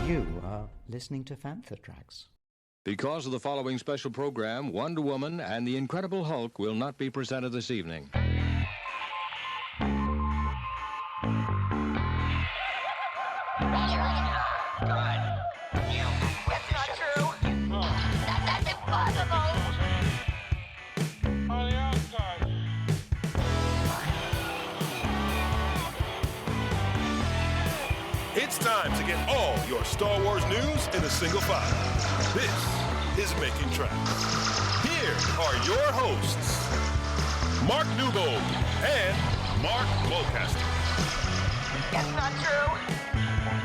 You are listening to Fantha Tracks. Because of the following special program, Wonder Woman and the Incredible Hulk will not be presented this evening. It's time to get all your Star Wars news in a single file. This is Making Tracks. Here are your hosts, Mark Newbold and Mark Mulcaster. That's not true.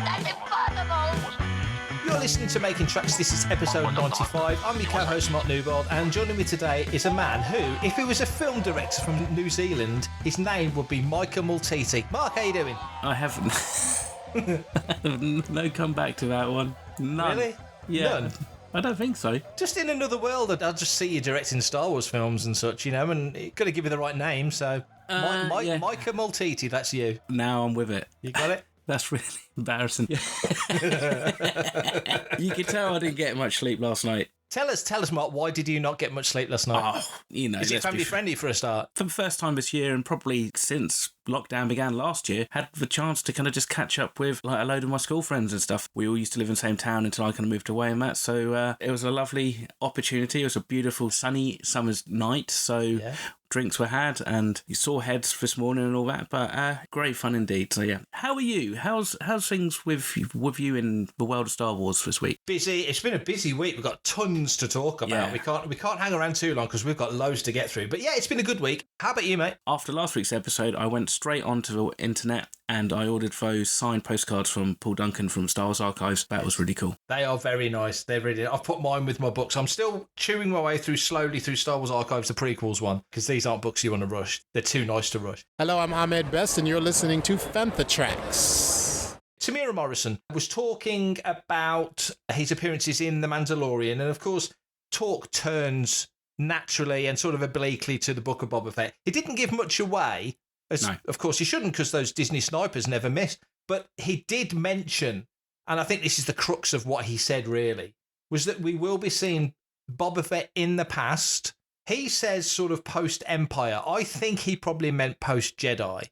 That's impossible. You're listening to Making Tracks. This is episode 95. I'm your co-host, Mark Newbold, and joining me today is a man who, if he was a film director from New Zealand, his name would be Taika Waititi. Mark, how you doing? I haven't. No comeback to that one. None. Really? Yeah. None? I don't think so. Just in another world, I'll just see you directing Star Wars films and such, you know, and got to give you the right name, so... Yeah. Taika Waititi, that's you. Now I'm with it. You got it? That's really embarrassing. You can tell I didn't get much sleep last night. Tell us, Mark, why did you not get much sleep last night? Oh, you know. Is it family friendly for a start? For the first time this year, and probably since lockdown began last year, had the chance to kind of just catch up with like a load of my school friends and stuff. We all used to live in the same town until I kind of moved away and that. So it was a lovely opportunity. It was a beautiful sunny summer's night. So yeah. Drinks were had and you saw heads this morning and all that, but great fun indeed. So yeah, how are you? How's things with you in the world of Star Wars this week? Busy. It's been a busy week. We've got tons to talk about. Yeah. We can't hang around too long because we've got loads to get through. But yeah, it's been a good week. How about you, mate? After last week's episode, I went straight onto the internet and I ordered those signed postcards from Paul Duncan from Star Wars Archives. That was really cool. They are very nice. They're really. I've put mine with my books. I'm still chewing my way slowly through Star Wars Archives, the prequels one, because these aren't books you want to rush. They're too nice to rush. Hello, I'm Ahmed Best, and you're listening to Fantha Tracks. Temuera Morrison was talking about his appearances in The Mandalorian, and of course, talk turns naturally and sort of obliquely to the Book of Boba Fett. He didn't give much away. No. Of course, he shouldn't, because those Disney snipers never miss. But he did mention, and I think this is the crux of what he said really, was that we will be seeing Boba Fett in the past. He says sort of post-Empire. I think he probably meant post-Jedi,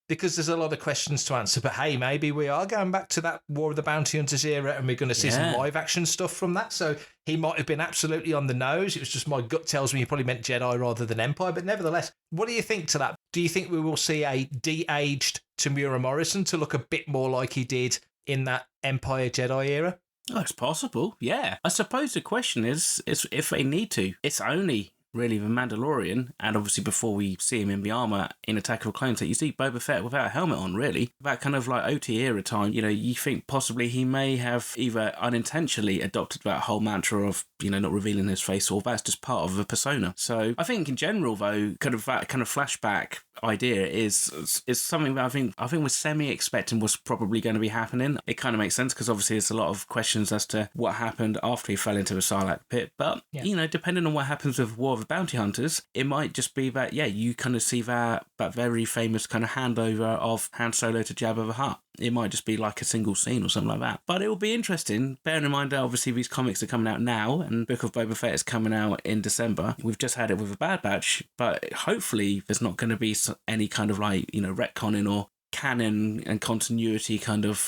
because there's a lot of questions to answer. But hey, maybe we are going back to that War of the Bounty Hunters era and we're going to see some live-action stuff from that. So he might have been absolutely on the nose. It was just my gut tells me he probably meant Jedi rather than Empire. But nevertheless, what do you think to that? Do you think we will see a de-aged Temuera Morrison to look a bit more like he did in that Empire Jedi era? Oh, it's possible, yeah. I suppose the question is if they need to. It's only really the Mandalorian, and obviously before we see him in the armour in Attack of the Clones, that you see Boba Fett without a helmet on, really. That kind of like OT era time, you know, you think possibly he may have either unintentionally adopted that whole mantra of, you know, not revealing his face, or that's just part of the persona. So I think in general, though, kind of that kind of flashback idea is something that I think we're semi-expecting was probably going to be happening. It kind of makes sense because obviously there's a lot of questions as to what happened after he fell into the Sarlacc pit. But, you know, depending on what happens with War of the Bounty Hunters, it might just be that, yeah, you kind of see that very famous kind of handover of Han Solo to Jabba the Hutt. It might just be like a single scene or something like that. But it will be interesting, bearing in mind that obviously these comics are coming out now and Book of Boba Fett is coming out in December. We've just had it with a Bad Batch, but hopefully there's not going to be any kind of like, you know, retconning or canon and continuity kind of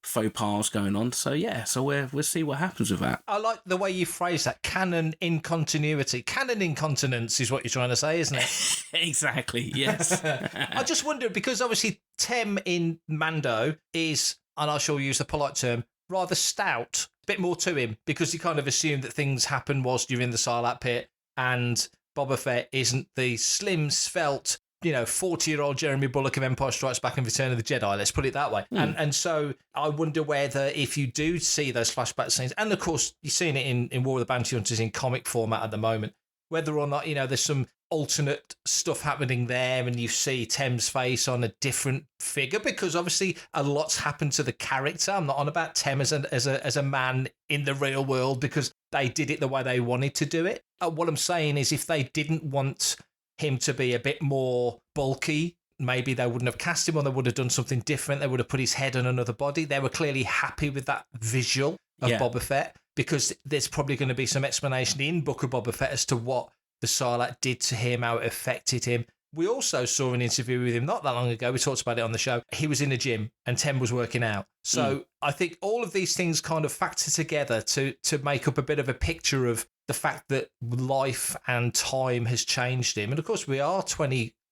faux pas going on. So yeah, so we'll see what happens with that. I like the way you phrase that, canon in continuity. Canon incontinence is what you're trying to say, isn't it? Exactly, yes. I just wonder, because obviously Tem in Mando is, and I shall use the polite term, rather stout. A bit more to him, because you kind of assume that things happen whilst you're in the Sarlacc pit, and Boba Fett isn't the slim, svelte, you know, 40-year-old Jeremy Bulloch of Empire Strikes Back and Return of the Jedi, let's put it that way. And so I wonder whether, if you do see those flashback scenes, and of course you're seeing it in War of the Bounty Hunters in comic format at the moment, whether or not, you know, there's some alternate stuff happening there and you see Tem's face on a different figure, because obviously a lot's happened to the character. I'm not on about Tem as a man in the real world, because they did it the way they wanted to do it. What I'm saying is, if they didn't want him to be a bit more bulky, maybe they wouldn't have cast him, or they would have done something different. They would have put his head on another body. They were clearly happy with that visual of Boba Fett, because there's probably going to be some explanation in Book of Boba Fett as to what the Sarlacc did to him, how it affected him. We also saw an interview with him not that long ago. We talked about it on the show. He was in a gym and Tem was working out. So I think all of these things kind of factor together to make up a bit of a picture of the fact that life and time has changed him. And of course, we are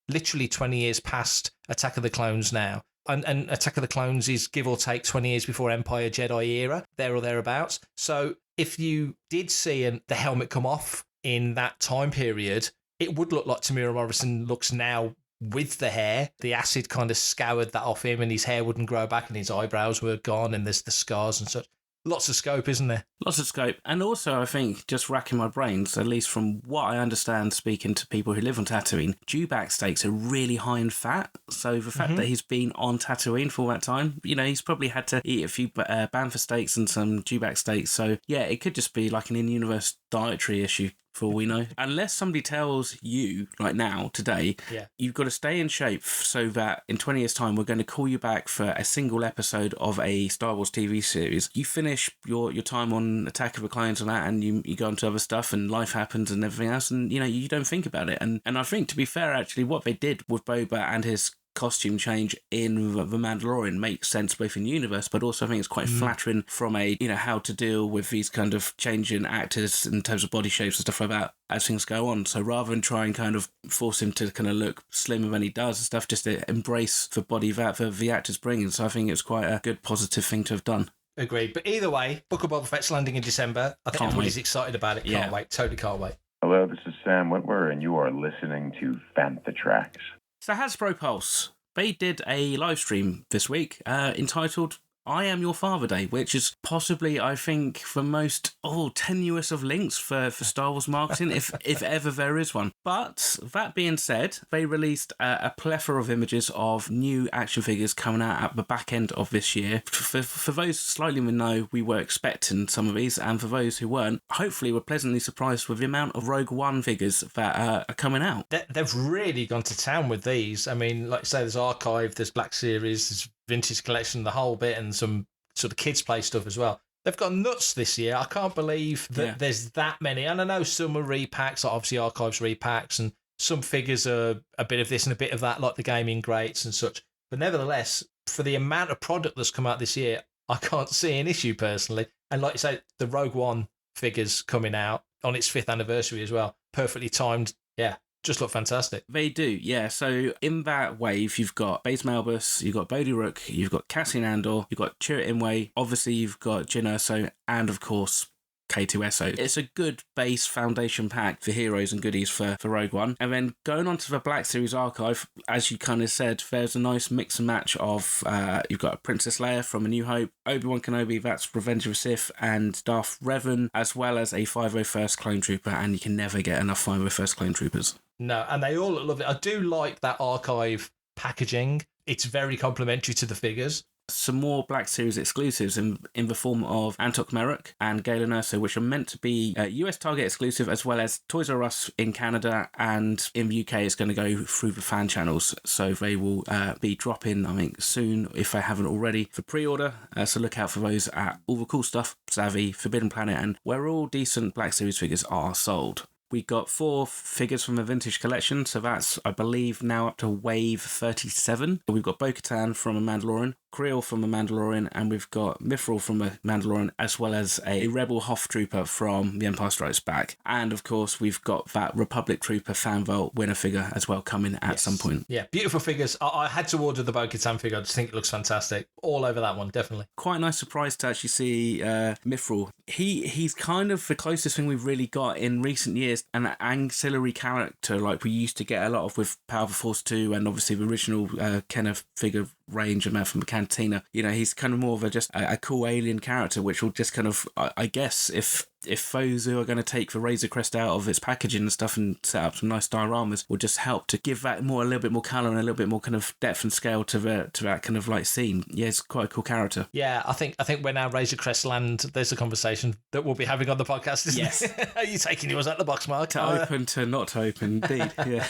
literally 20 years past Attack of the Clones now. And Attack of the Clones is give or take 20 years before Empire Jedi era, there or thereabouts. So if you did see the helmet come off in that time period, it would look like Temuera Morrison looks now with the hair. The acid kind of scoured that off him and his hair wouldn't grow back and his eyebrows were gone and there's the scars and such. Lots of scope, isn't there? Lots of scope. And also, I think, just racking my brains, at least from what I understand speaking to people who live on Tatooine, dewback steaks are really high in fat. So the fact that he's been on Tatooine for all that time, he's probably had to eat a few Bamford steaks and some dewback steaks. So, yeah, it could just be like an in-universe dietary issue, for all we know. Unless somebody tells you, like now, today, you've got to stay in shape so that in 20 years' time, we're going to call you back for a single episode of a Star Wars TV series. You finish your time on Attack of the Clones and that, and you go on to other stuff, and life happens and everything else, and, you don't think about it. And I think, to be fair, actually, what they did with Boba and his costume change in The Mandalorian makes sense both in universe, but also I think it's quite flattering from a how to deal with these kind of changing actors in terms of body shapes and stuff like that as things go on. So rather than try and kind of force him to kind of look slimmer than he does and stuff, just to embrace the body that the actor's bringing. So I think it's quite a good positive thing to have done. Agreed. But either way, Book of Boba Fett's landing in December. I think everybody's excited about it. Can't wait. Totally can't wait. Hello, this is Sam Whitwer, and you are listening to Fantha Tracks. So Hasbro Pulse, they did a live stream this week entitled I Am Your Father Day, which is possibly, I think, the most tenuous of links for Star Wars marketing, if ever there is one. But that being said, they released a plethora of images of new action figures coming out at the back end of this year. For those slightly in the know, we were expecting some of these, and for those who weren't, hopefully we're pleasantly surprised with the amount of Rogue One figures that are coming out. They've really gone to town with these. I mean, like I say, there's Archive, there's Black Series, there's Vintage Collection, the whole bit, and some sort of kids play stuff as well. They've got nuts this year. I can't believe that there's that many. And I know some are repacks, like obviously Archives repacks, and some figures are a bit of this and a bit of that, like the gaming greats and such. But nevertheless, for the amount of product that's come out this year, I can't see an issue personally. And like you say, the Rogue One figures coming out on its 5th anniversary as well. Perfectly timed. Yeah. Just look fantastic. They do, yeah. So in that wave, you've got Baze Malbus, you've got Bodhi Rook, you've got Cassian Andor, you've got Chirrut Imwe, obviously you've got Jyn Erso, and of course K2SO. It's a good base foundation pack for heroes and goodies for Rogue One. And then going on to the Black Series Archive, as you kind of said, there's a nice mix and match of, you've got Princess Leia from A New Hope, Obi-Wan Kenobi, that's Revenge of the Sith, and Darth Revan, as well as a 501st Clone Trooper, and you can never get enough 501st Clone Troopers. No, and they all look lovely. I do like that Archive packaging. It's very complimentary to the figures. Some more Black Series exclusives in the form of Antok Merrick and Galen Erso, which are meant to be US Target exclusive, as well as Toys R Us in Canada, and in the UK it's going to go through the fan channels. So they will be dropping, I think, soon, if they haven't already, for pre-order. So look out for those at All the Cool Stuff, Savvy, Forbidden Planet, and where all decent Black Series figures are sold. We got 4 figures from the Vintage Collection, so that's, I believe, now up to wave 37. We've got Bo-Katan from A Mandalorian, Creel from A Mandalorian, and we've got Mithril from A Mandalorian, as well as a Rebel Hoth Trooper from The Empire Strikes Back. And, of course, we've got that Republic Trooper fan vault winner figure as well coming at some point. Yeah, beautiful figures. I had to order the Bo-Katan figure. I just think it looks fantastic. All over that one, definitely. Quite a nice surprise to actually see Mithril. He's kind of the closest thing we've really got in recent years, an ancillary character like we used to get a lot of with Power of the Force 2 and obviously the original Kenner figure range and from the Cantina. He's kind of more of a cool alien character, which will just kind of, I guess, if those who are going to take the Razor Crest out of its packaging and stuff and set up some nice dioramas will just help to give that a little bit more colour and a little bit more kind of depth and scale to that kind of like scene. Yeah, it's quite a cool character. Yeah, I think when our Razor Crest land, there's a conversation that we'll be having on the podcast, isn't it? Are you taking yours out the box, Mark? To open to not to open, indeed. Yeah.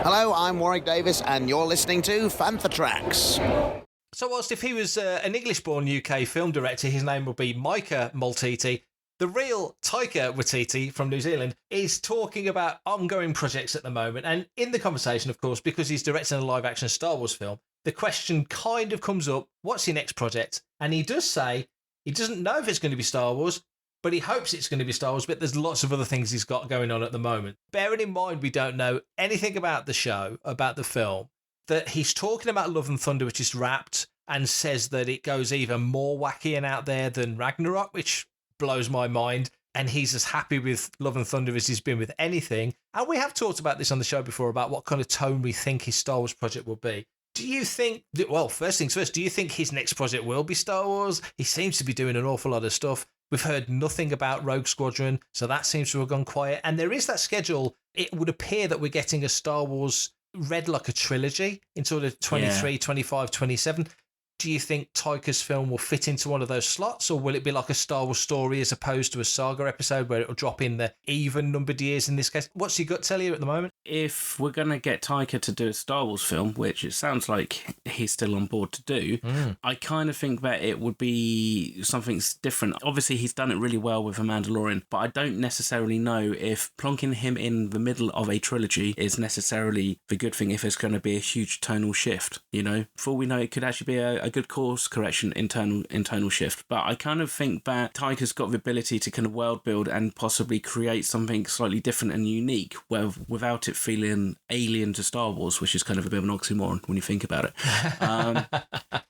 Hello, I'm Warwick Davis, and you're listening to Fantha Tracks. So whilst if he was an English-born UK film director, his name would be Micah Maltiti, the real Taika Waititi from New Zealand is talking about ongoing projects at the moment. And in the conversation, of course, because he's directing a live-action Star Wars film, the question kind of comes up, what's your next project? And he does say he doesn't know if it's going to be Star Wars, but he hopes it's going to be Star Wars, but there's lots of other things he's got going on at the moment. Bearing in mind we don't know anything about the show, about the film, that he's talking about Love and Thunder, which is wrapped, and says that it goes even more wacky and out there than Ragnarok, which blows my mind. And he's as happy with Love and Thunder as he's been with anything. And we have talked about this on the show before, about what kind of tone we think his Star Wars project will be. Do you think, well, first things first, do you think his next project will be Star Wars? He seems to be doing an awful lot of stuff. We've heard nothing about Rogue Squadron, so that seems to have gone quiet. And there is that schedule. It would appear that we're getting a Star Wars read like a trilogy in sort of 23, 25, 27. Do you think Taika's film will fit into one of those slots, or will it be like a Star Wars story as opposed to a saga episode where it'll drop in the even numbered years in this case? What's your gut tell you at the moment? If we're going to get Taika to do a Star Wars film, which it sounds like he's still on board to do, I kind of think that it would be something different. Obviously, he's done it really well with The Mandalorian, but I don't necessarily know if plonking him in the middle of a trilogy is necessarily the good thing if it's going to be a huge tonal shift, you know? For all we know, it could actually be a good course correction in tonal shift. But I kind of think that Taika's got the ability to kind of world build and possibly create something slightly different and unique without it feeling alien to Star Wars, which is kind of a bit of an oxymoron when you think about it.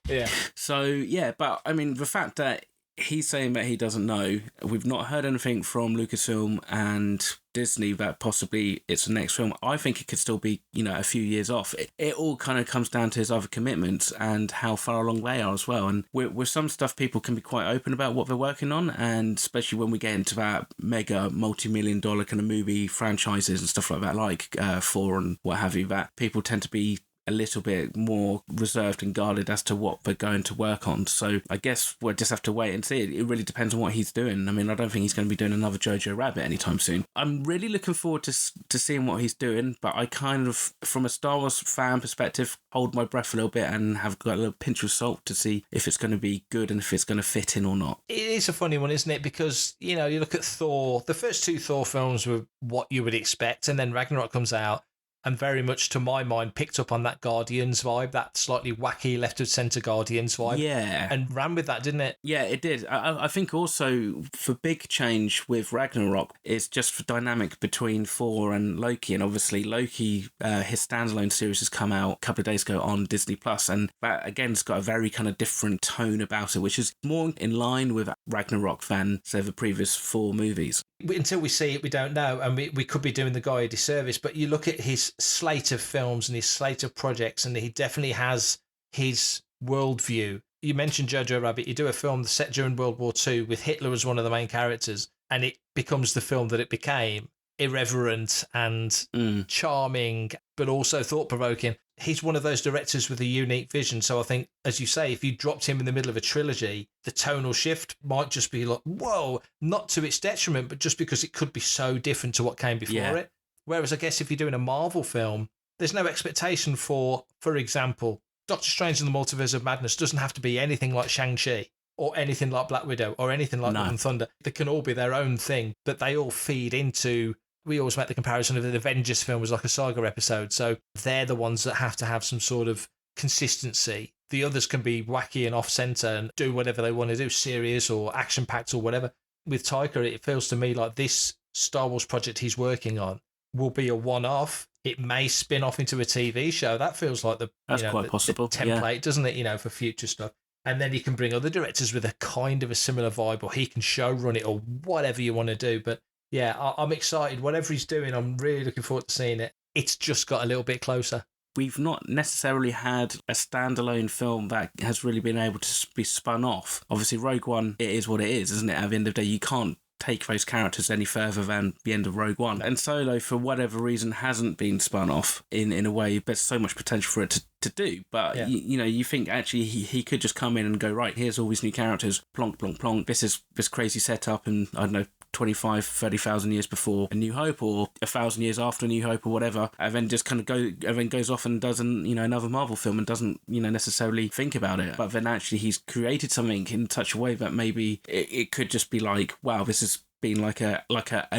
Yeah. So, yeah, but I mean, the fact that he's saying that he doesn't know, we've not heard anything from Lucasfilm and Disney that possibly it's the next film. I think it could still be, you know, a few years off. It all kind of comes down to his other commitments and how far along they are as well. And with some stuff, people can be quite open about what they're working on, and especially when we get into that mega multi-million-dollar kind of movie franchises and stuff like that, like Thor and what have you, that people tend to be a little bit more reserved and guarded as to what they're going to work on. So I guess we'll just have to wait and see. It really depends on what he's doing. I mean, I don't think he's going to be doing another Jojo Rabbit anytime soon. I'm really looking forward to seeing what he's doing, but I kind of, from a Star Wars fan perspective, hold my breath a little bit and have got a little pinch of salt to see if it's going to be good and if it's going to fit in or not. It is a funny one, isn't it? Because, you know, you look at Thor, the first two Thor films were what you would expect, and then Ragnarok comes out, and very much, to my mind, picked up on that Guardians vibe, that slightly wacky left-of-centre Guardians vibe. Yeah. And ran with that, didn't it? Yeah, it did. I think also the big change with Ragnarok is just the dynamic between Thor and Loki. And obviously Loki, his standalone series has come out a couple of days ago on Disney+. And that, again, has got a very kind of different tone about it, which is more in line with Ragnarok than, say, the previous 4 movies. Until we see it, we don't know, and we could be doing the guy a disservice. But you look at his slate of films and his slate of projects, and he definitely has his worldview. You mentioned Jojo Rabbit. You do a film set during World War II with Hitler as one of the main characters, and it becomes the film that it became. Irreverent and charming, but also thought-provoking. He's one of those directors with a unique vision. So I think, as you say, if you dropped him in the middle of a trilogy, the tonal shift might just be like, whoa, not to its detriment, but just because it could be so different to what came before it. Whereas I guess if you're doing a Marvel film, there's no expectation for example, Doctor Strange and the Multiverse of Madness doesn't have to be anything like Shang-Chi or anything like Black Widow or anything like Love and Thunder. They can all be their own thing, but they all feed into... We always make the comparison of the Avengers film was like a saga episode. So they're the ones that have to have some sort of consistency. The others can be wacky and off-centre and do whatever they want to do, serious or action-packed or whatever. With Taika, it feels to me like this Star Wars project he's working on will be a one-off. It may spin off into a TV show. That feels like That's quite possible. The template, doesn't it, for future stuff. And then he can bring other directors with a kind of a similar vibe, or he can show run it or whatever you want to do. But yeah, I'm excited. Whatever he's doing, I'm really looking forward to seeing it. It's just got a little bit closer. We've not necessarily had a standalone film that has really been able to be spun off. Obviously, Rogue One, it is what it is, isn't it? At the end of the day, you can't take those characters any further than the end of Rogue One. And Solo, for whatever reason, hasn't been spun off in a way. There's so much potential for it to do. But, you think actually he could just come in and go, right, here's all these new characters, plonk, plonk, plonk. This is this crazy setup and, I don't know, 25, 30,000 years before A New Hope, or 1,000 years after A New Hope, or whatever, and then just kind of goes off and does another Marvel film and doesn't necessarily think about it. But then actually he's created something in such a way that maybe it could just be like, wow, this has been like a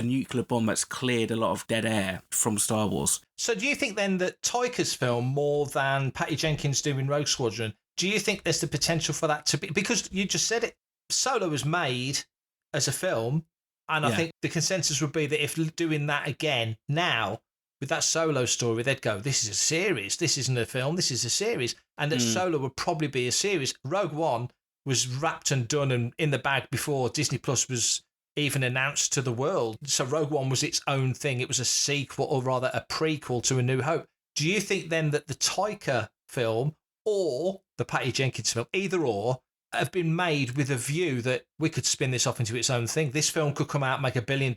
nuclear bomb that's cleared a lot of dead air from Star Wars. So do you think then that Taika's film, more than Patty Jenkins doing Rogue Squadron, do you think there's the potential for that to be, because you just said it, Solo was made as a film, and I think the consensus would be that if doing that again now with that Solo story, they'd go, this is a series, this isn't a film, this is a series, and that Solo would probably be a series. Rogue One was wrapped and done and in the bag before Disney Plus was even announced to the world. So Rogue One was its own thing. It was a sequel, or rather a prequel to A New Hope. Do you think then that the Taika film or the Patty Jenkins film, either or, have been made with a view that we could spin this off into its own thing? This film could come out, make $1 billion.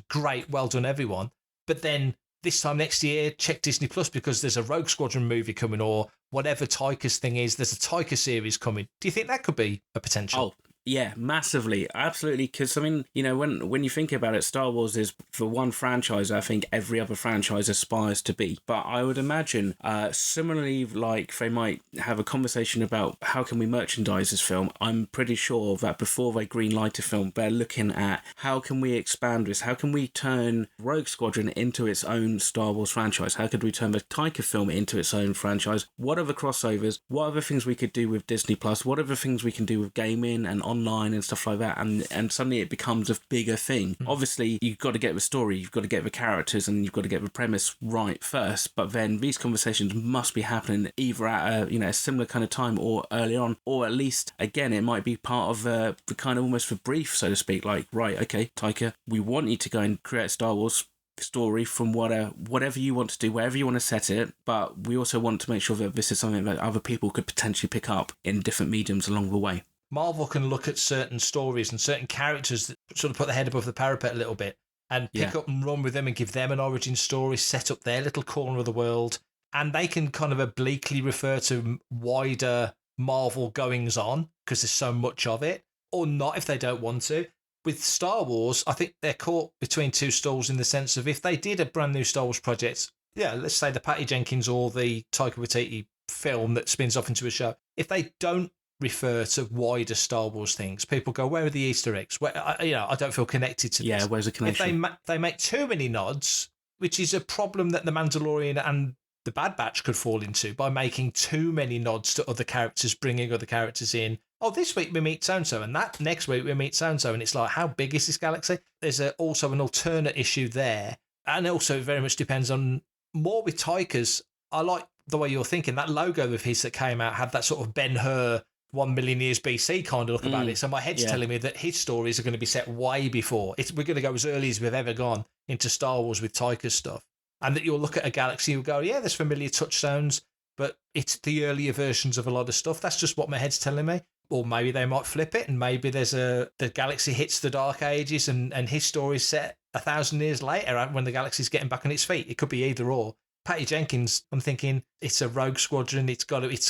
Great, well done, everyone. But then this time next year, check Disney Plus because there's a Rogue Squadron movie coming, or whatever Taika's thing is, there's a Taika series coming. Do you think that could be a potential? Oh, yeah, massively. Absolutely. Because, I mean, when you think about it, Star Wars is, for one franchise, I think every other franchise aspires to be. But I would imagine, similarly, like they might have a conversation about how can we merchandise this film. I'm pretty sure that before they greenlight a film, they're looking at how can we expand this? How can we turn Rogue Squadron into its own Star Wars franchise? How could we turn the Taika film into its own franchise? What are the crossovers? What are the things we could do with Disney Plus? What are the things we can do with gaming and online and stuff like that, and suddenly it becomes a bigger thing. Obviously, you've got to get the story, you've got to get the characters, and you've got to get the premise right first, but then these conversations must be happening either at a similar kind of time or early on, or at least, again, it might be part of the kind of almost the brief, so to speak, like, right, okay, Taika, we want you to go and create a Star Wars story from whatever you want to do, wherever you want to set it, but we also want to make sure that this is something that other people could potentially pick up in different mediums along the way. Marvel can look at certain stories and certain characters that sort of put their head above the parapet a little bit and pick up and run with them and give them an origin story, set up their little corner of the world, and they can kind of obliquely refer to wider Marvel goings on because there's so much of it, or not if they don't want to. With Star Wars, I think they're caught between two stools in the sense of if they did a brand new Star Wars project, let's say the Patty Jenkins or the Taika Waititi film that spins off into a show, if they don't refer to wider Star Wars things, people go, where are the Easter eggs? Where, I don't feel connected to this. Yeah, where's the connection? If they make too many nods, which is a problem that The Mandalorian and The Bad Batch could fall into by making too many nods to other characters, bringing other characters in. Oh, this week we meet so-and-so, and that next week we meet so-and-so, and it's like, how big is this galaxy? There's also an alternate issue there, and also it very much depends on, more with Taika's, I like the way you're thinking. That logo of his that came out had that sort of Ben-Hur 1 million years BC kind of look about it. So my head's telling me that his stories are going to be set way before. We're going to go as early as we've ever gone into Star Wars with Taika's stuff. And that you'll look at a galaxy and you'll go, yeah, there's familiar touchstones, but it's the earlier versions of a lot of stuff. That's just what my head's telling me. Or maybe they might flip it and maybe the galaxy hits the Dark Ages and his story's set 1,000 years later when the galaxy's getting back on its feet. It could be either or. Patty Jenkins, I'm thinking it's a Rogue Squadron. It's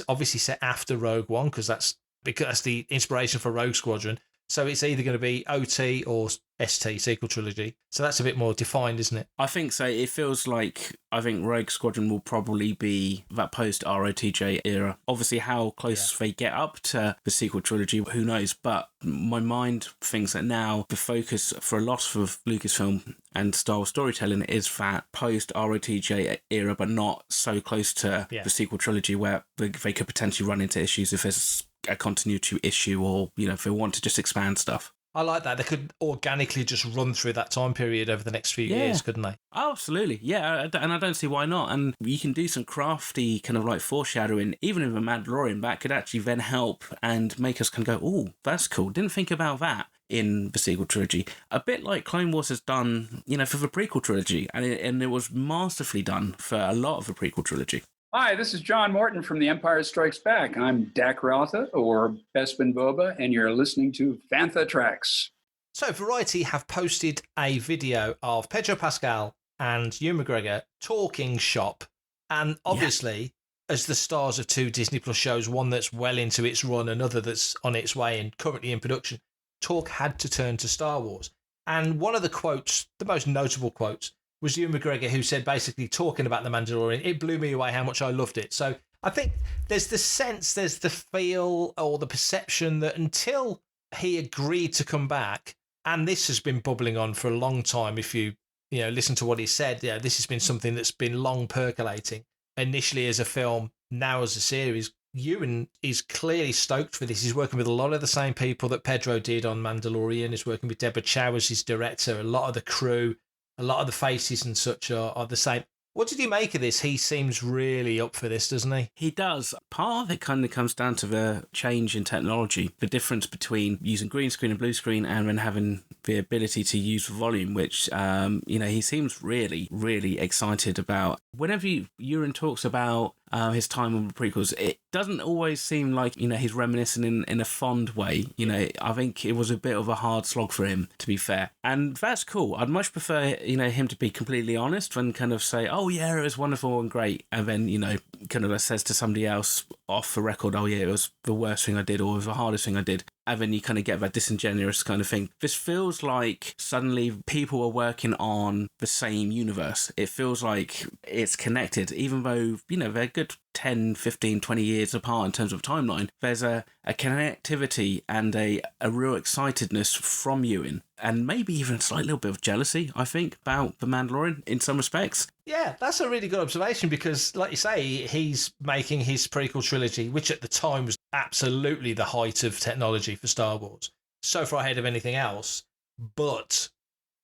obviously set after Rogue One because that's the inspiration for Rogue Squadron. So it's either going to be OT or ST, sequel trilogy. So that's a bit more defined, isn't it? I think so. It feels like, I think Rogue Squadron will probably be that post-ROTJ era. Obviously, how close they get up to the sequel trilogy, who knows? But my mind thinks that now the focus for a lot of Lucasfilm and Star Wars storytelling is that post-ROTJ era, but not so close to the sequel trilogy where they could potentially run into issues if there's a continuity issue or, if they want to just expand stuff. I like that. They could organically just run through that time period over the next few years, couldn't they? Oh, absolutely. Yeah, and I don't see why not. And you can do some crafty kind of like foreshadowing, even in The Mandalorian, that could actually then help and make us kind of go, oh, that's cool. Didn't think about that in the sequel trilogy. A bit like Clone Wars has done, for the prequel trilogy. And it was masterfully done for a lot of the prequel trilogy. Hi, this is John Morton from The Empire Strikes Back. I'm Dak Rotha, or Bespin Boba, and you're listening to Fantha Tracks. So Variety have posted a video of Pedro Pascal and Ewan McGregor talking shop. And obviously, as the stars of two Disney Plus shows, one that's well into its run, another that's on its way and currently in production, talk had to turn to Star Wars. And one of the quotes, the most notable quotes, was Ewan McGregor, who said, basically talking about The Mandalorian, it blew me away how much I loved it. So I think there's the sense, there's the feel or the perception that until he agreed to come back, and this has been bubbling on for a long time, if you listen to what he said, this has been something that's been long percolating, initially as a film, now as a series. Ewan is clearly stoked for this. He's working with a lot of the same people that Pedro did on Mandalorian. He's working with Deborah Chow as his director. A lot of the crew, a lot of the faces and such are the same. What did you make of this? He seems really up for this, doesn't he? He does. Part of it kind of comes down to the change in technology, the difference between using green screen and blue screen and then having the ability to use volume, which, he seems really, really excited about. Whenever Ewan talks about his time on the prequels, it doesn't always seem like, he's reminiscing in a fond way. I think it was a bit of a hard slog for him, to be fair. And that's cool. I'd much prefer, him to be completely honest and kind of say, oh, yeah, it was wonderful and great. And then, kind of says to somebody else off the record, oh, yeah, it was the worst thing I did or the hardest thing I did. And then you kind of get that disingenuous kind of thing. This feels like suddenly people are working on the same universe. It feels like it's connected, even though, they're good 10, 15, 20 years apart in terms of timeline. There's a connectivity and a real excitedness from Ewan, and maybe even a slight little bit of jealousy, I think, about The Mandalorian in some respects. Yeah, that's a really good observation because, like you say, he's making his prequel trilogy, which at the time was absolutely the height of technology for Star Wars, so far ahead of anything else. But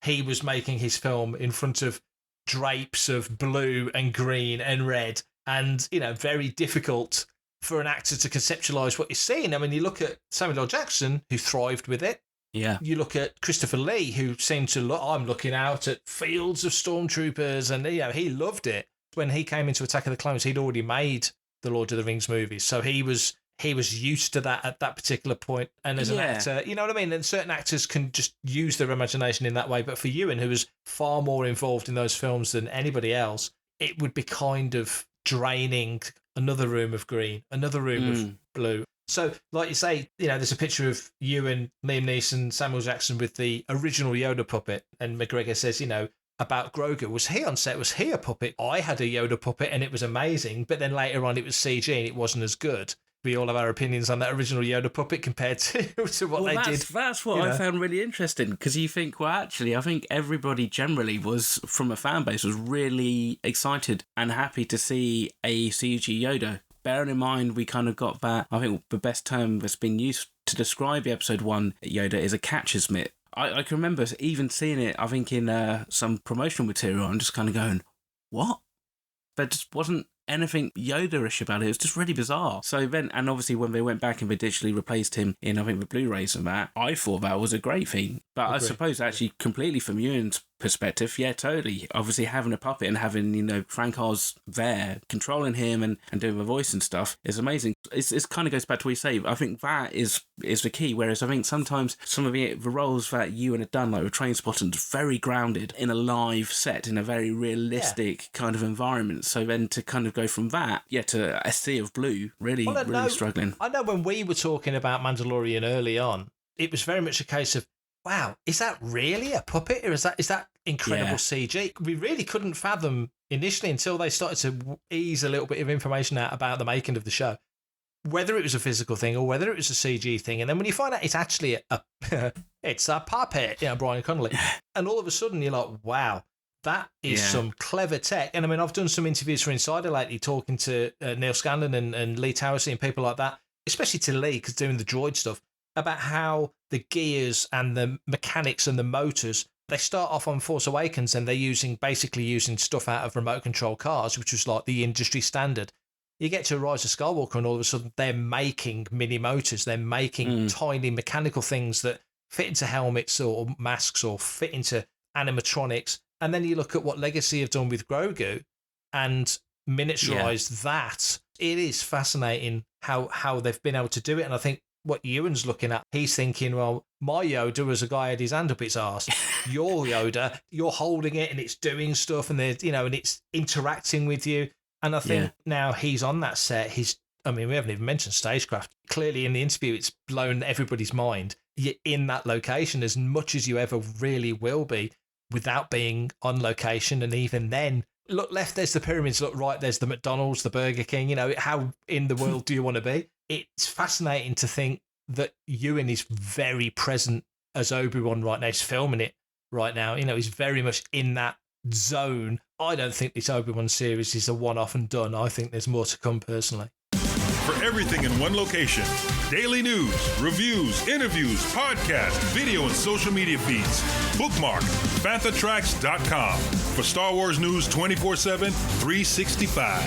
he was making his film in front of drapes of blue and green and red, and, very difficult for an actor to conceptualise what you're seeing. I mean, you look at Samuel L. Jackson, who thrived with it. Yeah. You look at Christopher Lee, who seemed to look, I'm looking out at fields of stormtroopers, and, he loved it. When he came into Attack of the Clones, he'd already made the Lord of the Rings movies, so he was used to that at that particular point. And as an actor, you know what I mean? And certain actors can just use their imagination in that way. But for Ewan, who was far more involved in those films than anybody else, it would be kind of draining. Another room of green, another room of blue. So, like you say, there's a picture of Ewan, Liam Neeson, Samuel Jackson with the original Yoda puppet. And McGregor says, about Grogu, was he on set? Was he a puppet? I had a Yoda puppet and it was amazing. But then later on, it was CG and it wasn't as good. We all have our opinions on that original Yoda puppet compared to what they did. That's what I found really interesting, because you think, well, actually, I think everybody generally was, from a fan base, was really excited and happy to see a CG Yoda. Bearing in mind, we kind of got that, I think the best term that's been used to describe the episode 1 Yoda is a catcher's mitt. I can remember even seeing it, I think, in some promotional material, and just kind of going, what? There just wasn't anything Yoda-ish about it. It was just really bizarre. So then, and obviously when they went back and they digitally replaced him in, I think, the Blu-rays and that, I thought that was a great thing. But I suppose actually completely from Ewan's perspective, yeah, totally. Obviously having a puppet and having, Frank Oz there controlling him and doing the voice and stuff is amazing. It kind of goes back to what you say. I think that is the key. Whereas I think sometimes some of the roles that Ewan had done, like with Trainspotting, very grounded in a live set, in a very realistic kind of environment. So then to kind of go from that, to a sea of blue, really struggling. I know when we were talking about Mandalorian early on, it was very much a case of, wow, is that really a puppet, or is that incredible CG? We really couldn't fathom initially until they started to ease a little bit of information out about the making of the show, whether it was a physical thing or whether it was a CG thing. And then when you find out it's actually it's a puppet, Brian Connolly, and all of a sudden you're like, wow, that is some clever tech. And I mean, I've done some interviews for Insider lately, talking to Neil Scanlon and Lee Towersey and people like that, especially to Lee, because doing the droid stuff, about how the gears and the mechanics and the motors, they start off on Force Awakens and they're basically using stuff out of remote control cars, which was like the industry standard. You get to Rise of Skywalker and all of a sudden they're making mini motors, they're making tiny mechanical things that fit into helmets or masks or fit into animatronics. And then you look at what Legacy have done with Grogu and miniaturized that. It is fascinating how they've been able to do it. And I think what Ewan's looking at, he's thinking, well, my Yoda was a guy had his hand up its arse. Your Yoda, you're holding it and it's doing stuff and and it's interacting with you. And I think now he's on that set, he's I mean, we haven't even mentioned stagecraft. Clearly in the interview, it's blown everybody's mind. You're in that location as much as you ever really will be without being on location. And even then, look left, there's the pyramids. Look right, there's the McDonald's, the Burger King. You know, how in the world do you want to be? It's fascinating to think that Ewan is very present as Obi-Wan right now. He's filming it right now. You know, he's very much in that zone. I don't think this Obi-Wan series is a one-off and done. I think there's more to come personally. For everything in one location, daily news, reviews, interviews, podcasts, video, and social media feeds, bookmark fanthatracks.com for Star Wars news 24/7, 365.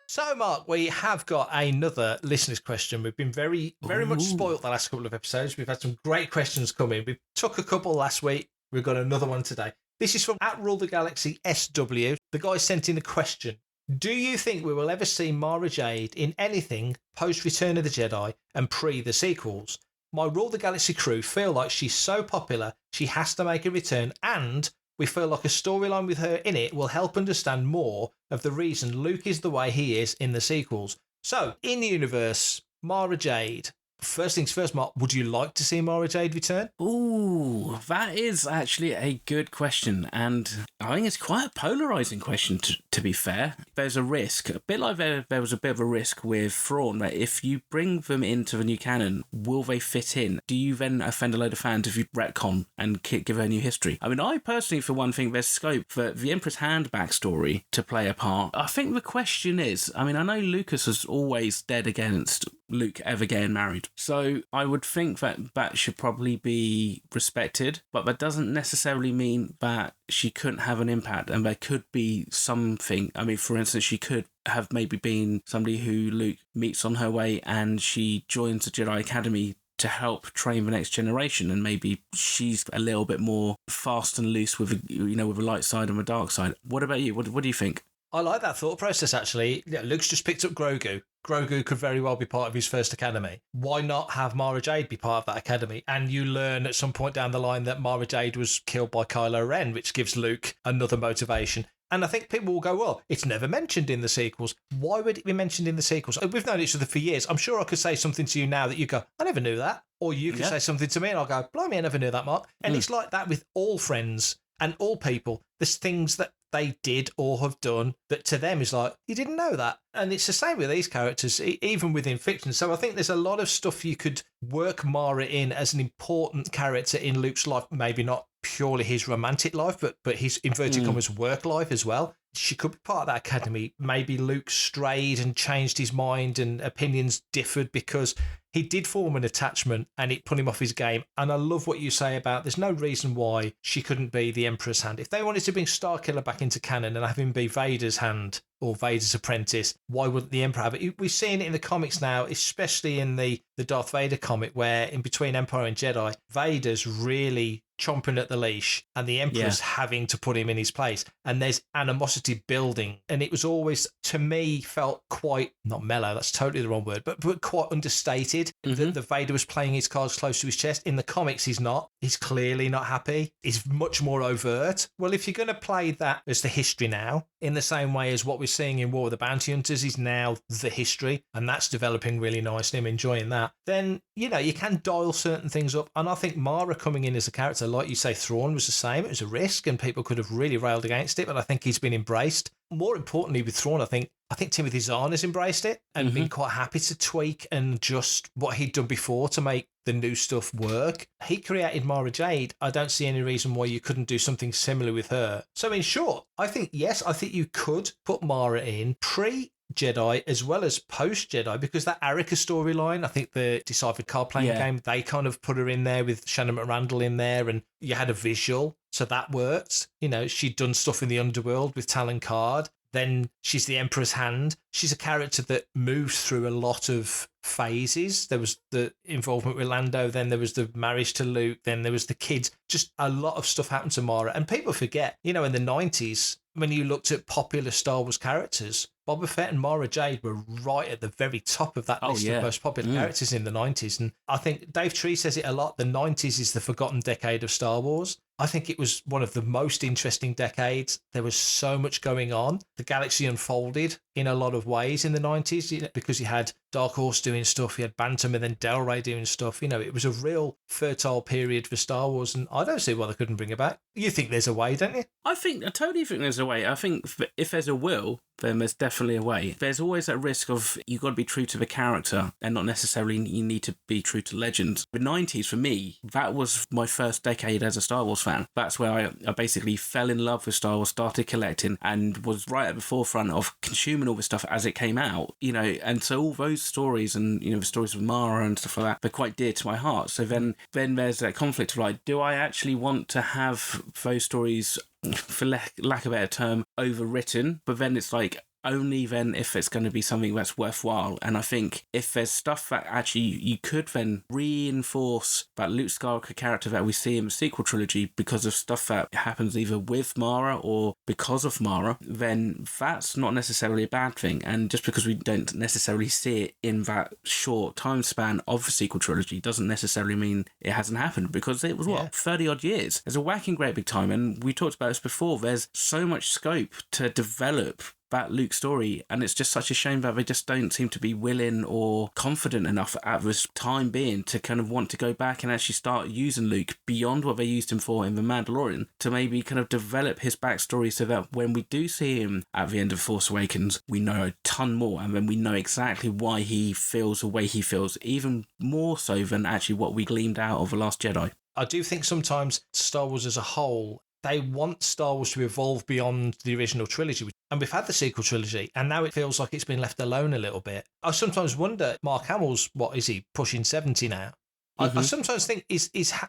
So, Mark, we have got another listener's question. We've been very much spoilt the last couple of episodes. We've had some great questions come in. We took a couple last week. We've got another one today. This is from @RuleTheGalaxy SW. The guy sent in a question. Do you think we will ever see Mara Jade in anything post Return of the Jedi and pre the sequels? My Rule the Galaxy crew feel like she's so popular she has to make a return, and we feel like a storyline with her in it will help understand more of the reason Luke is the way he is in the sequels. So, in the universe, Mara Jade. First things first, Mark, would you like to see Mara Jade return? Ooh, that is actually a good question. And I think it's quite a polarising question, to be fair. There's a risk, a bit like there was a bit of a risk with Thrawn, that if you bring them into the new canon, will they fit in? Do you then offend a load of fans if you retcon and give her a new history? I mean, I personally, for one, think there's scope for the Emperor's Hand backstory to play a part. I think the question is, I mean, I know Lucas was always dead against Luke ever getting married. So I would think that that should probably be respected, but that doesn't necessarily mean that she couldn't have an impact, and there could be something. I mean, for instance, she could have maybe been somebody who Luke meets on her way and she joins the Jedi Academy to help train the next generation, and maybe she's a little bit more fast and loose with with the light side and the dark side. What about you? What do you think? I like that thought process, actually. Yeah, Luke's just picked up Grogu. Grogu could very well be part of his first academy. Why not have Mara Jade be part of that academy? And you learn at some point down the line that Mara Jade was killed by Kylo Ren, which gives Luke another motivation. And I think people will go, well, it's never mentioned in the sequels. Why would it be mentioned in the sequels? We've known each other for years. I'm sure I could say something to you now that you go, I never knew that. Or you could say something to me and I'll go, blimey, I never knew that, Mark. And it's like that with all friends and all people. There's things that they did or have done that to them is like, you didn't know that. And it's the same with these characters, even within fiction. So I think there's a lot of stuff you could work Mara in as an important character in Luke's life, maybe not purely his romantic life, but his inverted commas work life as well. She could be part of that academy. Maybe Luke strayed and changed his mind and opinions differed because he did form an attachment and it put him off his game. And I love what you say about there's no reason why she couldn't be the Emperor's Hand. If they wanted to bring Starkiller back into canon and have him be Vader's hand or Vader's apprentice, why wouldn't the Emperor have it? We've seen it in the comics now, especially in the Darth Vader comic, where in between Empire and Jedi, Vader's really chomping at the leash and the Emperor's having to put him in his place. And there's animosity building. And it was always, to me, felt quite, not mellow, that's totally the wrong word, but quite understated. That the Vader was playing his cards close to his chest. In the comics, he's not. He's clearly not happy. He's much more overt. Well, if you're going to play that as the history now, in the same way as what we're seeing in War of the Bounty Hunters is now the history, and that's developing really nicely, I'm enjoying that, then, you can dial certain things up. And I think Mara coming in as a character, like you say, Thrawn was the same. It was a risk and people could have really railed against it, but I think he's been embraced. More importantly with Thrawn, I think Timothy Zahn has embraced it and been quite happy to tweak and adjust what he'd done before to make the new stuff work. He created Mara Jade. I don't see any reason why you couldn't do something similar with her. So in short, I think you could put Mara in pre-Jedi as well as post-Jedi, because that Arica storyline, I think the Deciphered Card Playing game, they kind of put her in there with Shannon McRandall in there, and you had a visual, so that worked. She'd done stuff in the underworld with Talon Card. Then she's the Emperor's Hand. She's a character that moved through a lot of phases. There was the involvement with Lando, then there was the marriage to Luke, then there was the kids. Just a lot of stuff happened to Mara. And people forget, in the 90s, when you looked at popular Star Wars characters, Boba Fett and Mara Jade were right at the very top of that list of most popular characters in the 90s. And I think Dave Tree says it a lot. The 90s is the forgotten decade of Star Wars. I think it was one of the most interesting decades. There was so much going on. The galaxy unfolded in a lot of ways in the 90s because you had Dark Horse doing stuff, you had Bantam and then Del Rey doing stuff. It was a real fertile period for Star Wars, and I don't see why they couldn't bring it back. You think there's a way, don't you? I totally think there's a way. I think if there's a will, then there's definitely a way. There's always that risk of you've got to be true to the character and not necessarily you need to be true to legends. The 90s, for me, that was my first decade as a Star Wars fan. That's where I basically fell in love with Star Wars, started collecting, and was right at the forefront of consuming all this stuff as it came out, and so all those stories and, the stories of Mara and stuff like that, they're quite dear to my heart. So then there's that conflict of like, do I actually want to have those stories, for lack of a better term, overwritten? But then it's like, only then if it's going to be something that's worthwhile. And I think if there's stuff that actually you could then reinforce that Luke Skywalker character that we see in the sequel trilogy because of stuff that happens either with Mara or because of Mara, then that's not necessarily a bad thing. And just because we don't necessarily see it in that short time span of the sequel trilogy doesn't necessarily mean it hasn't happened, because it was 30 odd years. There's a whacking great big time, and we talked about this before. There's so much scope to develop that Luke story, and it's just such a shame that they just don't seem to be willing or confident enough at this time being to kind of want to go back and actually start using Luke beyond what they used him for in The Mandalorian, to maybe kind of develop his backstory so that when we do see him at the end of Force Awakens, we know a ton more, and then we know exactly why he feels the way he feels, even more so than actually what we gleaned out of The Last Jedi. I do think sometimes Star Wars as a whole, they want Star Wars to evolve beyond the original trilogy. And we've had the sequel trilogy, and now it feels like it's been left alone a little bit. I sometimes wonder, Mark Hamill's, what is he, pushing 70 now? I sometimes think,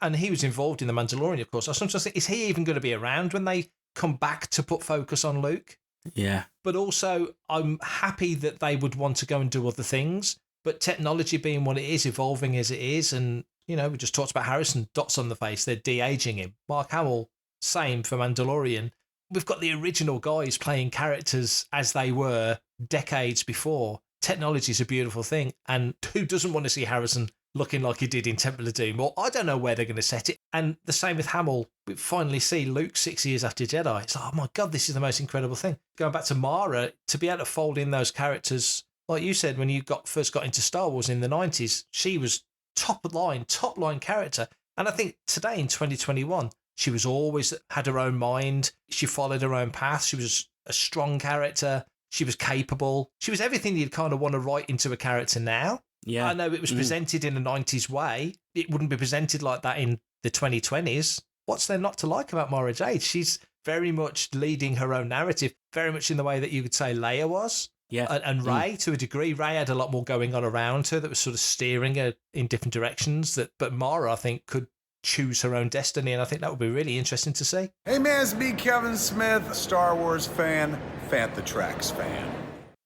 and he was involved in The Mandalorian, of course, I sometimes think, is he even going to be around when they come back to put focus on Luke? Yeah. But also, I'm happy that they would want to go and do other things, but technology being what it is, evolving as it is, and, we just talked about Harrison, dots on the face, they're de-aging him. Mark Hamill, same for Mandalorian. We've got the original guys playing characters as they were decades before. Technology is a beautiful thing. And who doesn't want to see Harrison looking like he did in Temple of Doom? Or I don't know where they're going to set it. And the same with Hamill. We finally see Luke 6 years after Jedi. It's like, oh my God, this is the most incredible thing. Going back to Mara, to be able to fold in those characters, like you said, when you first got into Star Wars in the 90s, she was top line character. And I think today in 2021, she was always had her own mind. She followed her own path. She was a strong character. She was capable. She was everything you'd kind of want to write into a character now. Yeah. I know it was presented in a 90s way. It wouldn't be presented like that in the 2020s. What's there not to like about Mara Jade? She's very much leading her own narrative, very much in the way that you could say Leia was. Yeah. And Rey, to a degree. Rey had a lot more going on around her that was sort of steering her in different directions. But Mara, I think, could choose her own destiny, and I think that would be really interesting to see. Hey man, it's me, Kevin Smith, Star Wars fan, Fantha Tracks fan.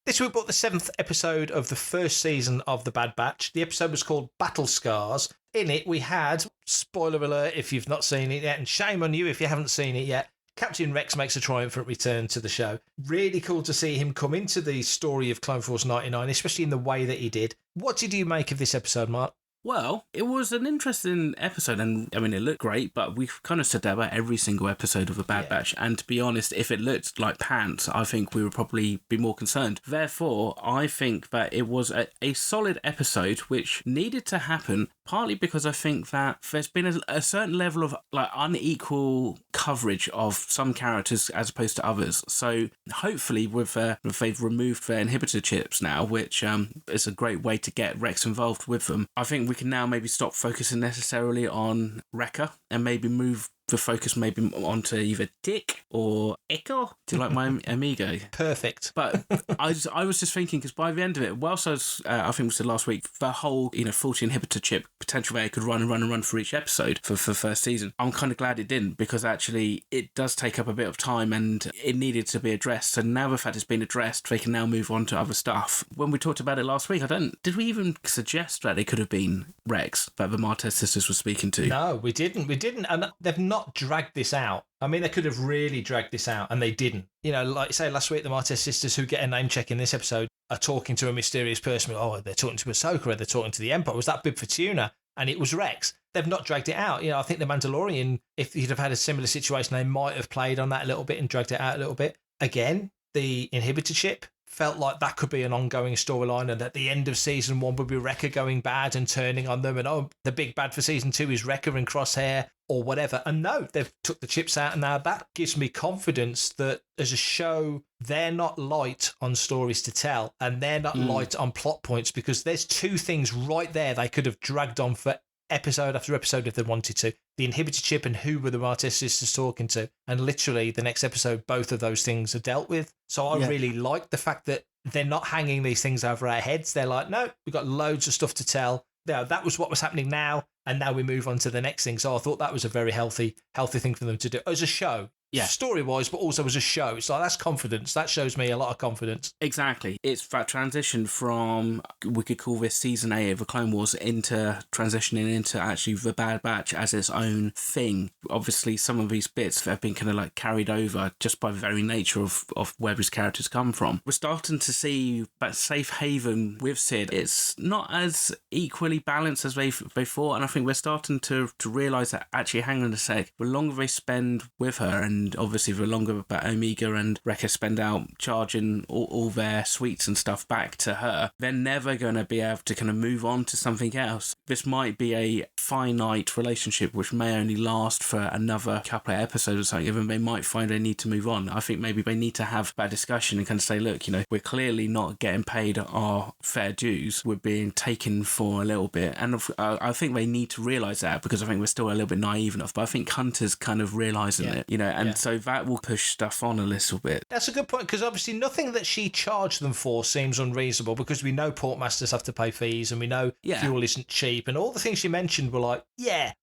This week brought the 7th episode of the first season of The Bad Batch. The episode was called Battle Scars. In it, we had, spoiler alert if you've not seen it yet, and shame on you if you haven't seen it yet, Captain Rex makes a triumphant return to the show. Really cool to see him come into the story of Clone Force 99, especially in the way that he did. What did you make of this episode, Mark? Well, it was an interesting episode, and I mean, it looked great, but we've kind of said that about every single episode of The Bad Batch, and to be honest, if it looked like pants, I think we would probably be more concerned. Therefore, I think that it was a solid episode, which needed to happen, partly because I think that there's been a certain level of like unequal coverage of some characters as opposed to others. So hopefully, with they've removed their inhibitor chips now, which is a great way to get Rex involved with them, I think we can now maybe stop focusing necessarily on Wrecker and maybe move the focus maybe onto either Dick or Echo. Do you like my amigo? Perfect. But I was just thinking, because by the end of it, whilst I was, I think we said last week, the whole 40 inhibitor chip potential there could run and run and run for each episode for the first season. I'm kind of glad it didn't, because actually it does take up a bit of time and it needed to be addressed. So now the fact it's been addressed, they can now move on to other stuff. When we talked about it last week, did we even suggest that it could have been Rex that the Martez sisters were speaking to? No, we didn't. And they've not dragged this out. I mean, they could have really dragged this out, and they didn't. Like you say, last week, the Martez sisters, who get a name check in this episode, are talking to a mysterious person. Oh, they're talking to Ahsoka, they're talking to the Empire. Was that Bib Fortuna? And it was Rex. they've not dragged it out. I think The Mandalorian, if you'd have had a similar situation, they might have played on that a little bit and dragged it out a little bit. Again, the inhibitor chip felt like that could be an ongoing storyline, and at the end of season 1 would be Wrecker going bad and turning on them, and the big bad for season 2 is Wrecker and Crosshair or whatever. And no, they've took the chips out, and now that gives me confidence that as a show, they're not light on stories to tell, and they're not light on plot points, because there's 2 things right there they could have dragged on for episode after episode if they wanted to. The inhibitor chip and who were the Martez sisters talking to. And literally the next episode, both of those things are dealt with. So I really like the fact that they're not hanging these things over our heads. They're like, no, we've got loads of stuff to tell. Now, that was what was happening now, and now we move on to the next thing. So I thought that was a very healthy thing for them to do as a show. Yeah. Story-wise, but also as a show. It's like, that's confidence. That shows me a lot of confidence. Exactly. It's that transition from, we could call this season 8 of the Clone Wars, into transitioning into actually the Bad Batch as its own thing. Obviously, some of these bits have been kind of like carried over just by the very nature of where these characters come from. We're starting to see that safe haven with Sid. It's not as equally balanced as they thought, and I think we're starting to realise that, actually, hang on a sec, the longer they spend with her, and obviously the longer that Omega and Wrecker spend out charging all their sweets and stuff back to her, they're never going to be able to kind of move on to something else. This might be a finite relationship which may only last for another couple of episodes or something, and they might find they need to move on. I think maybe they need to have that discussion and kind of say, look, we're clearly not getting paid our fair dues. We're being taken for a little bit. And I think they need to realise that, because I think we're still a little bit naive enough. But I think Hunter's kind of realising it, and so that will push stuff on a little bit. That's a good point, because obviously nothing that she charged them for seems unreasonable, because we know portmasters have to pay fees, and we know fuel isn't cheap, and all the things she mentioned were like,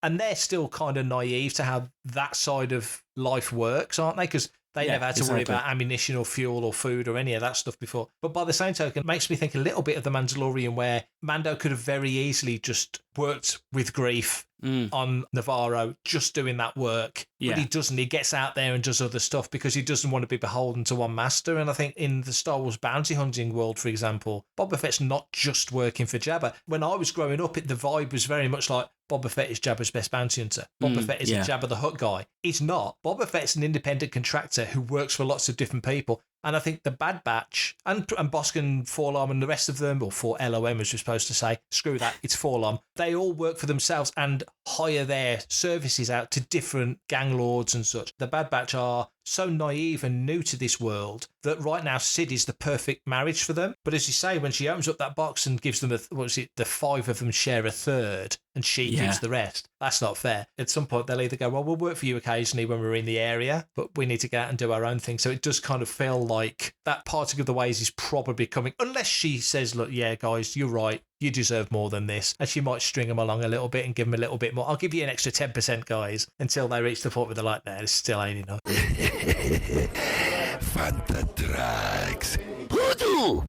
and they're still kind of naive to how that side of life works, aren't they? Because they never had to worry about ammunition or fuel or food or any of that stuff before. But by the same token, it makes me think a little bit of The Mandalorian, where Mando could have very easily just worked with Grief on Navarro, just doing that work. But he doesn't. He gets out there and does other stuff because he doesn't want to be beholden to one master. And I think in the Star Wars bounty hunting world, for example, Boba Fett's not just working for Jabba. When I was growing up, the vibe was very much like Boba Fett is Jabba's best bounty hunter. Boba Fett is a Jabba the Hutt guy. He's not. Boba Fett's an independent contractor who works for lots of different people. And I think the Bad Batch and Boskin, 4-LOM and the rest of them, or 4-LOM as you're supposed to say, screw that, it's 4-LOM. They all work for themselves and hire their services out to different gang lords and such. The Bad Batch are so naive and new to this world that right now Sid is the perfect marriage for them. But as you say, when she opens up that box and gives them the 5 of them share a third and she gives the rest, that's not fair. At some point they'll either go, well, we'll work for you occasionally when we're in the area, but we need to go out and do our own thing. So it does kind of feel like that parting of the ways is probably coming, unless she says, look, yeah, guys, you're right, you deserve more than this. And she might string them along a little bit and give them a little bit more. I'll give you an extra 10%, guys, until they reach the point where they're like, nah, this still ain't enough. Fantatrax.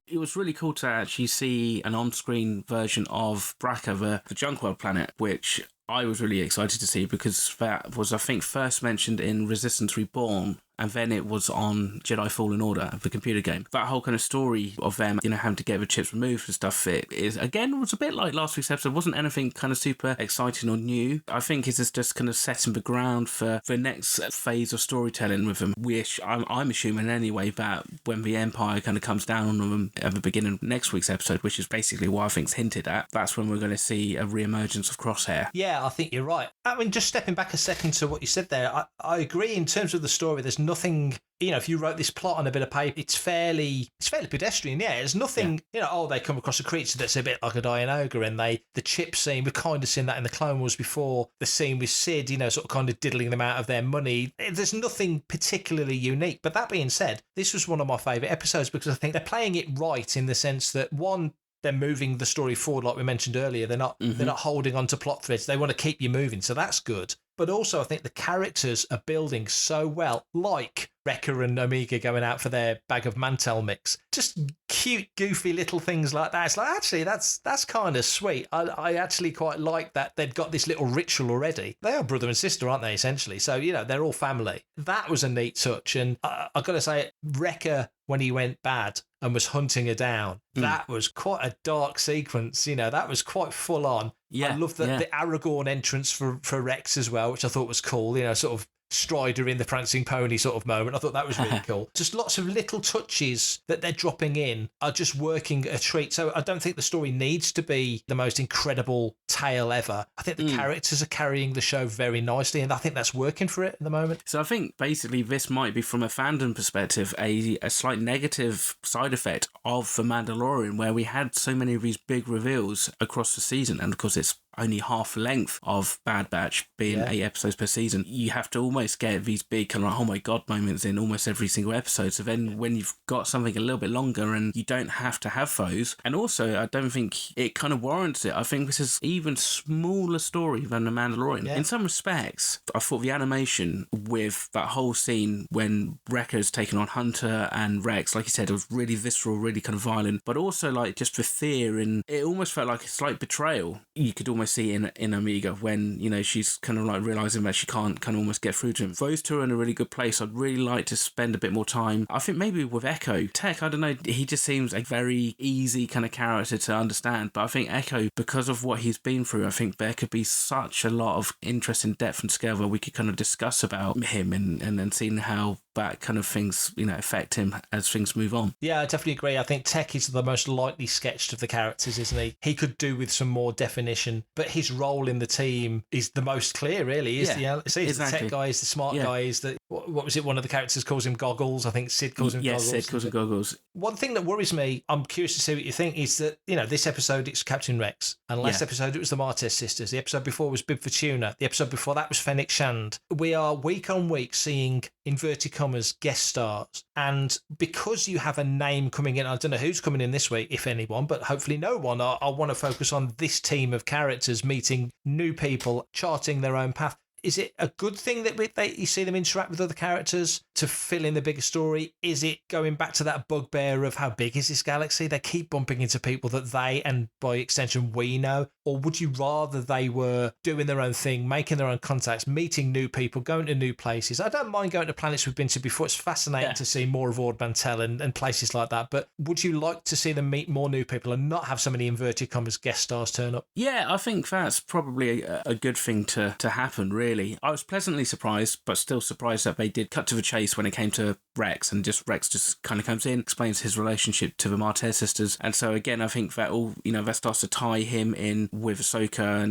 It was really cool to actually see an on-screen version of Bracca, the Junk World planet, which I was really excited to see, because that was, I think, first mentioned in Resistance Reborn, and then it was on Jedi Fallen Order, the computer game. That whole kind of story of them, having to get the chips removed and stuff, it is, again, was a bit like last week's episode. It wasn't anything kind of super exciting or new. I think it's just kind of setting the ground for the next phase of storytelling with them, which I'm assuming anyway that when the Empire kind of comes down on them at the beginning of next week's episode, which is basically what I think's hinted at, that's when we're going to see a re-emergence of Crosshair. Yeah, I think you're right. I mean, just stepping back a second to what you said there, I agree in terms of the story. There's nothing, if you wrote this plot on a bit of paper, it's fairly pedestrian. Yeah, there's nothing, they come across a creature that's a bit like a dying ogre, and the chip scene, we've kind of seen that in the Clone Wars before, the scene with Sid, sort of kind of diddling them out of their money. There's nothing particularly unique. But that being said, this was one of my favourite episodes, because I think they're playing it right in the sense that, one, they're moving the story forward, like we mentioned earlier. They're not holding on to plot threads. They want to keep you moving, so that's good. But also, I think the characters are building so well, like Wrecker and Omega going out for their bag of Mantel mix. Just cute, goofy little things like that. It's like, actually, that's kind of sweet. I actually quite like that they've got this little ritual already. They are brother and sister, aren't they, essentially? So, they're all family. That was a neat touch. And I've got to say, Wrecker, when he went bad and was hunting her down, that was quite a dark sequence. That was quite full on. Yeah, I love the Aragorn entrance for Rex as well, which I thought was cool. Sort of Strider in the prancing pony sort of moment. I thought that was really cool. Just lots of little touches that they're dropping in are just working a treat. So I don't think the story needs to be the most incredible tale ever. I think the characters are carrying the show very nicely, and I think that's working for it at the moment. So I think basically this might be, from a fandom perspective, a slight negative side effect of The Mandalorian, where we had so many of these big reveals across the season, and of course it's only half length of Bad Batch, being 8 episodes per season. You have to almost get these big kind of oh my god moments in almost every single episode. So then when you've got something a little bit longer and you don't have to have those, and also I don't think it kind of warrants it. I think this is even smaller story than The Mandalorian. In some respects, I thought the animation with that whole scene when Wrecker's taken on Hunter and Rex, like you said, it was really visceral, really kind of violent, but also like just the fear, and it almost felt like a slight betrayal. You could almost see in Omega when, she's kind of like realizing that she can't kind of almost get through to him. Those two are in a really good place. I'd really like to spend a bit more time. I think maybe with Echo Tech, I don't know, he just seems a very easy kind of character to understand, but I think Echo, because of what he's been through, I think there could be such a lot of interest in depth and scale where we could kind of discuss about him and then seeing how that kind of things affect him as things move on. Yeah, I definitely agree. I think Tech is the most lightly sketched of the characters, isn't he? He could do with some more definition, but his role in the team is the most clear, really. He's the tech guy, he's the smart guy, is the, what was it, one of the characters calls him Goggles, I think Sid calls him Goggles. Yes, Sid calls him Goggles. One thing that worries me, I'm curious to see what you think, is that, this episode it's Captain Rex, and last episode it was the Martez sisters, the episode before was Bib Fortuna, the episode before that was Fennec Shand. We are week on week seeing, inverted commas, guest stars, and because you have a name coming in, I don't know who's coming in this week, if anyone, but hopefully no one, I want to focus on this team of characters meeting new people, charting their own path. Is it a good thing that you see them interact with other characters to fill in the bigger story? Is it going back to that bugbear of how big is this galaxy? They keep bumping into people that they, and by extension we know. Or would you rather they were doing their own thing, making their own contacts, meeting new people, going to new places? I don't mind going to planets we've been to before. It's fascinating to see more of Ord Mantell and places like that. But would you like to see them meet more new people and not have so many inverted commas guest stars turn up? Yeah, I think that's probably a good thing to happen, really. I was pleasantly surprised, but still surprised that they did cut to the chase when it came to Rex, and Rex just kind of comes in, explains his relationship to the Martez sisters, and so again I think that all that starts to tie him in with Ahsoka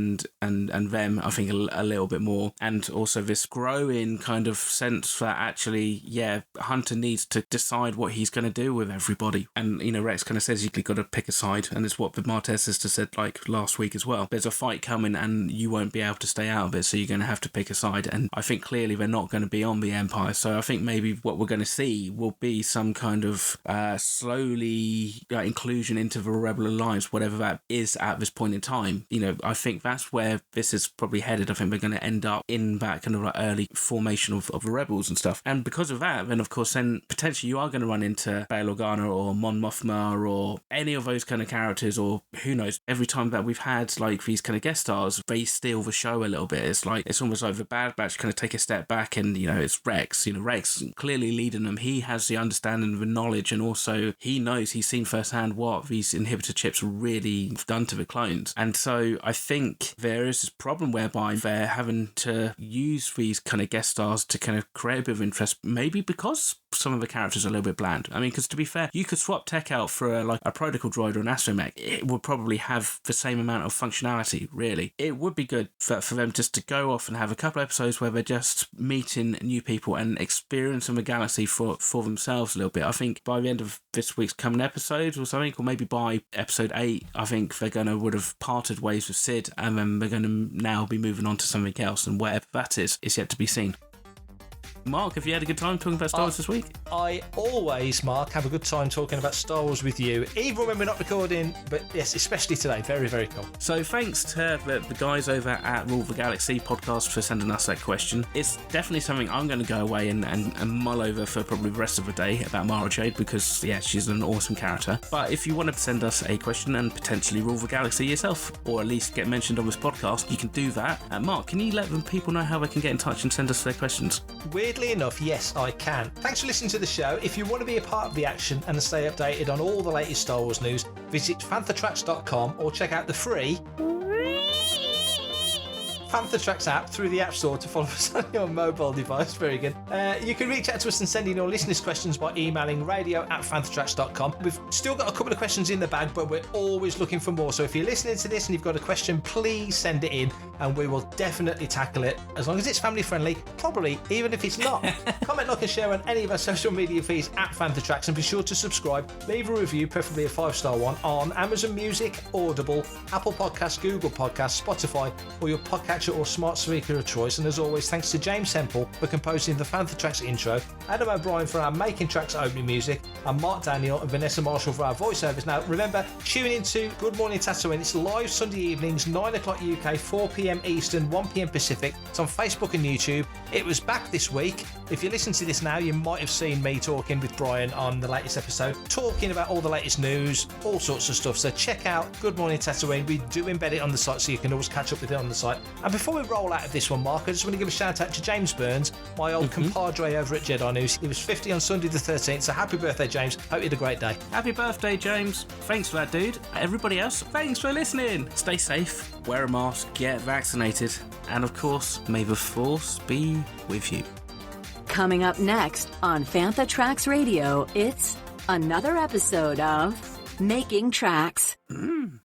and them, I think a little bit more, and also this growing kind of sense that actually Hunter needs to decide what he's going to do with everybody, and Rex kind of says you've got to pick a side, and it's what the Martez sister said like last week as well. There's a fight coming and you won't be able to stay out of it, so you're going to have to pick a side, and I think clearly they're not going to be on the Empire, so I think maybe what we're going to see will be some kind of slowly inclusion into the Rebel Alliance, whatever that is at this point in time. I think that's where this is probably headed. I think we're going to end up in that kind of like early formation of the Rebels and stuff, and because of that, then of course then potentially you are going to run into Bail Organa or Mon Mothma or any of those kind of characters, or who knows. Every time that we've had like these kind of guest stars, they steal the show a little bit. It's almost like the Bad Batch kind of take a step back, and it's Rex. Rex clearly leading them. He has the understanding and the knowledge, and also he knows, he's seen firsthand what these inhibitor chips really have done to the clones. And so I think there is this problem whereby they're having to use these kind of guest stars to kind of create a bit of interest, maybe because some of the characters are a little bit bland. I mean, because to be fair, you could swap Tech out for a protocol droid or an astromech. It would probably have the same amount of functionality, really. It would be good for them just to go off and have a couple of episodes where they're just meeting new people and experiencing the galaxy for themselves a little bit. I think by the end of this week's coming episode or something, or maybe by episode 8, I think they're would have parted ways with Sid, and then they're going to now be moving on to something else, and whatever that is yet to be seen. Mark, have you had a good time talking about Star Wars this week? I always, Mark, have a good time talking about Star Wars with you, even when we're not recording, but yes, especially today. Very, very cool. So thanks to the guys over at Rule of the Galaxy podcast for sending us that question. It's definitely something I'm going to go away and mull over for probably the rest of the day about Mara Jade, because, she's an awesome character. But if you wanted to send us a question and potentially Rule the Galaxy yourself, or at least get mentioned on this podcast, you can do that. Mark, can you let the people know how they can get in touch and send us their questions? Weirdly enough, yes, I can. Thanks for listening to the show. If you want to be a part of the action and stay updated on all the latest Star Wars news, visit fanthatracks.com or check out the free Panther Tracks app through the App Store to follow us on your mobile device. Very good. You can reach out to us and send in your listeners' questions by emailing radio@panthertracks.com. We've still got a couple of questions in the bag, but we're always looking for more. So if you're listening to this and you've got a question, please send it in and we will definitely tackle it. As long as it's family friendly, probably, even if it's not. Comment, like and share on any of our social media feeds @Panthertracks, and be sure to subscribe. Leave a review, preferably a 5-star one, on Amazon Music, Audible, Apple Podcasts, Google Podcasts, Spotify, or your podcatcher or smart speaker of choice. And as always, thanks to James Semple for composing the Panther Tracks intro, Adam O'Brien for our Making Tracks opening music, and Mark Daniel and Vanessa Marshall for our voiceovers. Now, remember, tune into Good Morning Tatooine. It's live Sunday evenings, 9 o'clock UK, 4 p.m. Eastern, 1 p.m. Pacific. It's on Facebook and YouTube. It was back this week. If you listen to this now, you might have seen me talking with Brian on the latest episode, talking about all the latest news, all sorts of stuff. So check out Good Morning Tatooine. We do embed it on the site, so you can always catch up with it on the site. And before we roll out of this one, Mark, I just want to give a shout out to James Burns, my old compadre over at Jedi News. He was 50 on Sunday the 13th, so happy birthday, James. Hope you had a great day. Happy birthday, James. Thanks for that, dude. Everybody else, thanks for listening. Stay safe, wear a mask, get vaccinated, and of course, may the Force be with you. Coming up next on Fantha Tracks Radio, it's another episode of Making Tracks.